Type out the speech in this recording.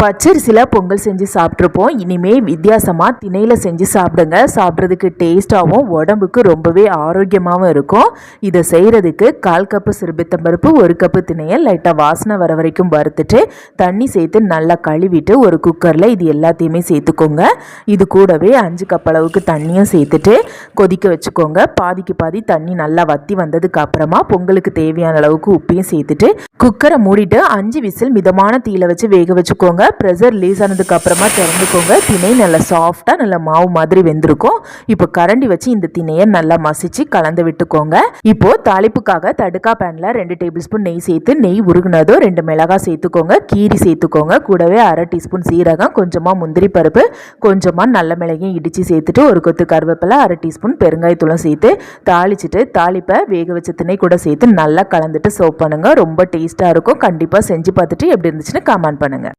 பச்சரிசியில் பொங்கல் செஞ்சு சாப்பிட்ருப்போம். இனிமேல் வித்தியாசமாக திணையில் செஞ்சு சாப்பிடுங்க. சாப்பிட்றதுக்கு டேஸ்ட்டாகவும் உடம்புக்கு ரொம்பவே ஆரோக்கியமாகவும் இருக்கும். இதை செய்கிறதுக்கு 1/4 கப்பு சிறுபித்தம்பருப்பு, 1 கப்பு திணையை லைட்டாக வாசனை வர வரைக்கும் வறுத்துட்டு தண்ணி சேர்த்து நல்லா கழுவிட்டு ஒரு குக்கரில் இது எல்லாத்தையுமே சேர்த்துக்கோங்க. இது கூடவே 5 கப் அளவுக்கு தண்ணியும் சேர்த்துட்டு கொதிக்க வச்சுக்கோங்க. பாதிக்கு பாதி தண்ணி நல்லா வற்றி வந்ததுக்கு அப்புறமா பொங்கலுக்கு தேவையான அளவுக்கு உப்பையும் சேர்த்துட்டு குக்கரை மூடிட்டு 5 விசில் மிதமான தீயில வச்சு வேக வச்சுக்கோங்க. ப்ரெஷர் ரிலீஸ் ஆனதுக்கு அப்புறமா திறந்துக்கோங்க. திணை நல்லா சாஃப்டாக நல்லா மாவு மாதிரி வெந்திருக்கும். இப்போ கரண்டி வச்சு இந்த திணையை நல்லா மசிச்சு கலந்து விட்டுக்கோங்க. இப்போ தாளிப்புக்காக தடுக்கா பேனில் 2 டேபிள் ஸ்பூன் நெய் சேர்த்து நெய் உருகுனதோ 2 மிளகாய் சேர்த்துக்கோங்க. கீரி சேர்த்துக்கோங்க. கூடவே 1/2 டீஸ்பூன் சீரகம், கொஞ்சமாக முந்திரி பருப்பு, கொஞ்சமாக நல்ல மிளகையும் இடித்து சேர்த்துட்டு ஒரு கொத்து கருவேப்பிலை, 1/2 டீஸ்பூன் பெருங்காயத்தூளும் சேர்த்து தாளிச்சிட்டு தாளிப்பை வேக வச்ச திணை கூட சேர்த்து நல்லா கலந்துட்டு சர்வ் பண்ணுங்க. ரொம்ப டேஸ்ட்டாக இருக்கும். கண்டிப்பாக செஞ்சு பார்த்துட்டு எப்படி இருந்துச்சுன்னு கமெண்ட் பண்ணுங்கள்.